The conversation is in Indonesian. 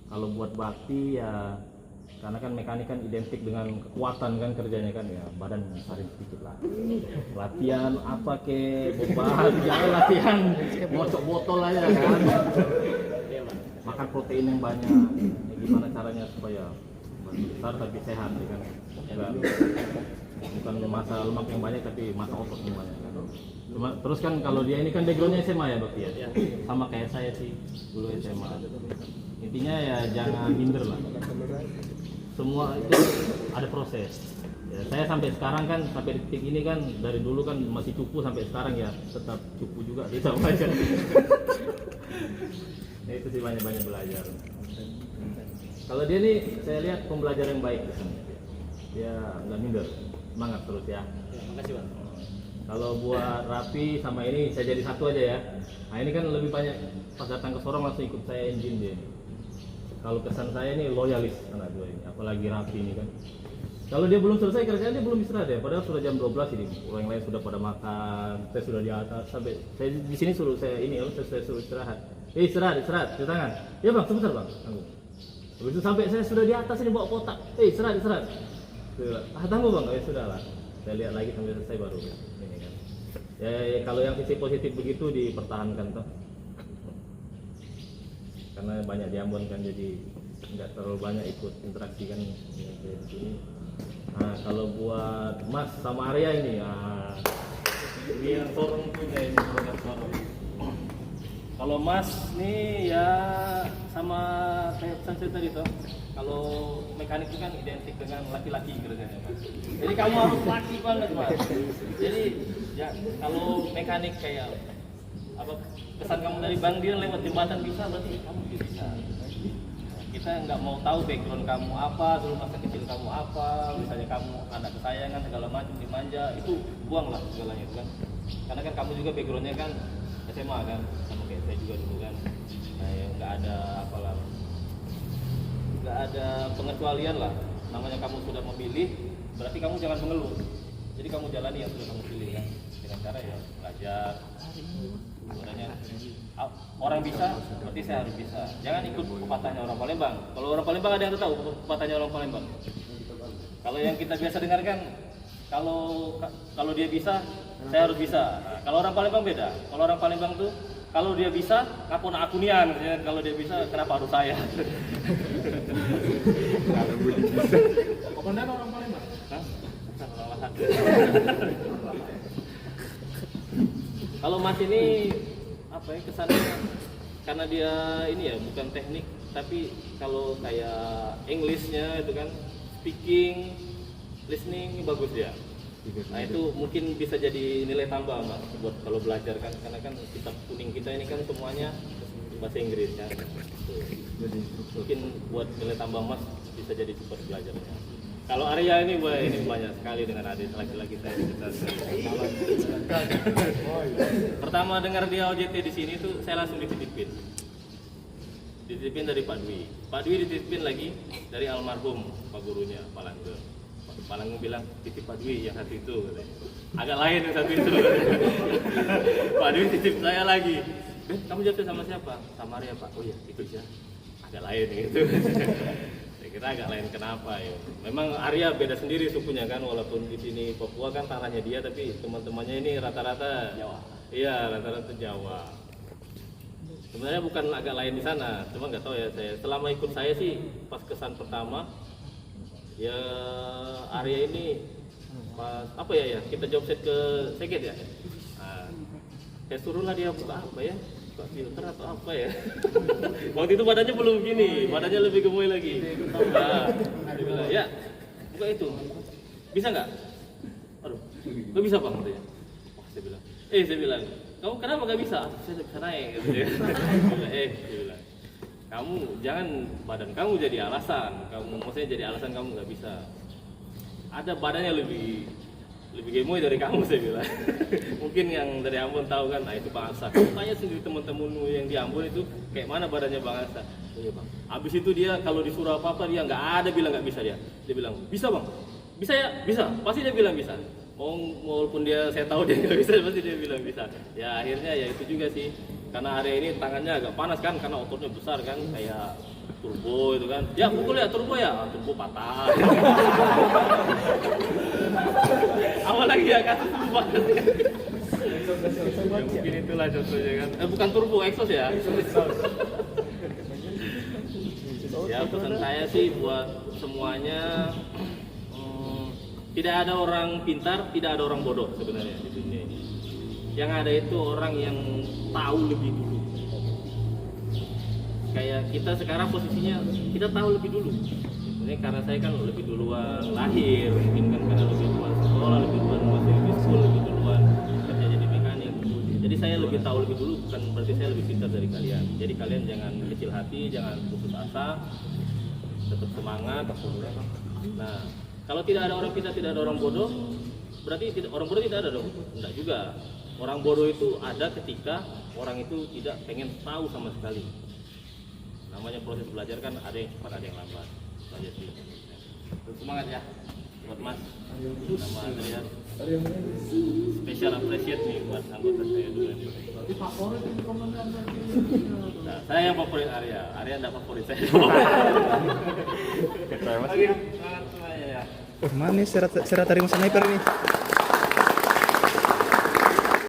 Kalau buat bakti ya, karena kan mekanik kan identik dengan kekuatan kan kerjanya kan ya, badan besarin sedikit lah. Latihan apa ke beban, jangan latihan ngocok botol aja kan. Makan protein yang banyak. Ya, gimana caranya supaya besar tapi sehat ya kan? Bukan masa lemak yang banyak tapi masa otot yang banyak kan. Cuma terus kan kalau dia ini kan backgroundnya SMA ya Bakti ya, sama kayak saya sih dulu SMA. Intinya ya jangan minder lah. Semua itu ada proses. Ya, saya sampai sekarang kan sampai detik ini kan dari dulu kan masih cupu sampai sekarang ya tetap cupu juga sih sama aja. Ya, itu sih banyak belajar. Kalau dia nih saya lihat pembelajar yang baik di sini. Dia nggak minder, semangat terus ya. Makasih Bang. Kalau buat Rapi sama ini saya jadi satu aja ya. Nah ini kan lebih banyak pas datang ke Sorong langsung ikut saya engine dia. Kalau kesan saya ini loyalis anak dua ini, apalagi Rapi ini kan. Kalau dia belum selesai kerjaan dia belum istirahat ya, padahal sudah jam 12 ini. Orang yang lain sudah pada makan, saya sudah di atas sampai saya di sini suruh saya ini, saya suruh istirahat. Istirahat, cuci tangan. Ya bang, sebentar bang, tunggu. Habis itu sampai saya sudah di atas ini bawa kotak. Istirahat. Tunggu bang, ya sudah lah. Saya lihat lagi sampai selesai baru ya. Ini kan. Ya, kalau yang sisi positif begitu dipertahankan toh. Karena banyak di Ambon kan jadi nggak terlalu banyak ikut interaksi kan di sini. Nah kalau buat Mas sama Arya ini ini yang Sorong punya ini produk Sorong. Kalau Mas nih ya sama kayak saya tadi toh. Kalau mekanik itu kan identik dengan laki-laki kerjanya Mas. Jadi kamu harus laki banget Mas. Jadi ya kalau mekanik kayak apa pesan kamu dari Bang Dian lewat jembatan bisa, berarti kamu bisa. Kita nggak mau tahu background kamu apa, dulu masa kecil kamu apa, misalnya kamu anak kesayangan segala macam dimanja, itu buanglah segalanya itu kan. Karena kan kamu juga backgroundnya kan SMA kan, sama kayak saya juga dulu kan. Nah ya nggak ada apalah, nggak ada pengecualian lah. Namanya kamu sudah memilih, berarti kamu jangan mengeluh. Jadi kamu jalani yang sudah kamu pilih kan, dengan cara ya belajar. Sebenarnya orang bisa, berarti saya harus bisa. Jangan ikut pepatahnya orang Palembang. Kalau orang Palembang ada yang tahu pepatahnya orang Palembang. Kalau yang kita biasa dengarkan, kalau dia bisa, saya harus bisa. Nah, kalau orang Palembang beda. Kalau orang Palembang tuh, kalau dia bisa, ngapun aku nian. Kalau dia bisa, kenapa harus saya? Kalau Budi bisa. Komandan orang Palembang? Hah? Bukan orang Lahat. Kalau Mas ini apa ya kesannya, karena dia ini ya bukan teknik tapi kalau kayak Englishnya itu kan speaking, listening bagus dia. Nah itu mungkin bisa jadi nilai tambah Mas buat kalau belajar kan, karena kan kitab kuning kita ini kan semuanya bahasa Inggris kan. Mungkin buat nilai tambah Mas bisa jadi super belajarnya. Kalau Arya ini banyak sekali dengan adik laki-laki saya di kita. Pertama dengar dia OJT di sini tuh saya langsung dititipin dari Pak Dwi. Pak Dwi dititipin lagi dari almarhum Pak gurunya Pak Langgeng. Pak Langgeng bilang titip Pak Dwi yang satu itu katanya. Agak lain yang satu itu. Pak Dwi titip saya lagi. Kamu jawabnya sama siapa? Sama Arya Pak. Oh iya itu ya. Agak lain gitu. Kita agak lain kenapa ya. Memang Arya beda sendiri sukunya kan, walaupun di sini Papua kan tanahnya dia, tapi teman-temannya ini rata-rata Jawa. Iya, rata-rata Jawa. Sebenarnya bukan agak lain di sana, cuma nggak tahu ya saya. Selama ikut saya sih pas kesan pertama ya Arya ini pas apa ya kita job set ke Seket ya. Nah, saya suruhlah dia buka apa ya? Filter atau apa ya? Waktu itu badannya belum gini, badannya lebih gemoy lagi. Nah, dia bilang, ya, buka itu. Bisa nggak? Aduh, nggak bisa bang katanya. Wah, saya bilang, kamu kenapa nggak bisa? Saya bisa naik. Gitu ya. Dia bilang, kamu jangan badan kamu jadi alasan. Maksudnya jadi alasan kamu nggak bisa. Ada badannya lebih gemoy dari kamu saya bilang. Mungkin yang dari Ambon tahu kan, nah itu Bang Asa. Kamu tanya sendiri teman-temanmu yang di Ambon itu kayak mana badannya Bang Asa. Oh iya Bang. Habis itu dia kalau disuruh apa-apa dia nggak ada bilang nggak bisa dia. Dia bilang bisa Bang. Bisa ya? Bisa. Pasti dia bilang bisa. Walaupun saya tahu dia nggak bisa, pasti dia bilang bisa. Ya akhirnya ya itu juga sih. Karena area ini tangannya agak panas kan, karena ototnya besar kan, kayak turbo itu kan, ya pukul ya turbo ya, turbo patah. Awal lagi ya kan, ya, mungkin itulah contohnya kan, bukan turbo, exhaust ya. Ya pesan saya sih buat semuanya, tidak ada orang pintar, tidak ada orang bodoh sebenarnya di dunia ini. Yang ada itu orang yang tahu lebih dulu. Kayak kita sekarang posisinya kita tahu lebih dulu. Ini karena saya kan lebih duluan lahir, mungkin kan karena lebih duluan sekolah, lebih duluan masuk di school, lebih duluan kerja jadi mekanik. Jadi saya lebih tahu lebih dulu, bukan berarti saya lebih pintar dari kalian. Jadi kalian jangan kecil hati, jangan putus asa, tetap semangat. Nah, kalau tidak ada orang pintar, tidak ada orang bodoh, berarti orang bodoh tidak ada dong? Enggak juga. Orang bodoh itu ada ketika orang itu tidak pengen tahu sama sekali. Namanya proses belajar kan ada yang cepat, ada yang lambat. Belajar sih. Semangat ya buat Mas sama Adrian. Special appreciate nih buat anggota saya dulu nih. Nah, saya yang favorit Arya enggak favorit saya. Mana nih serat dari sniper ini?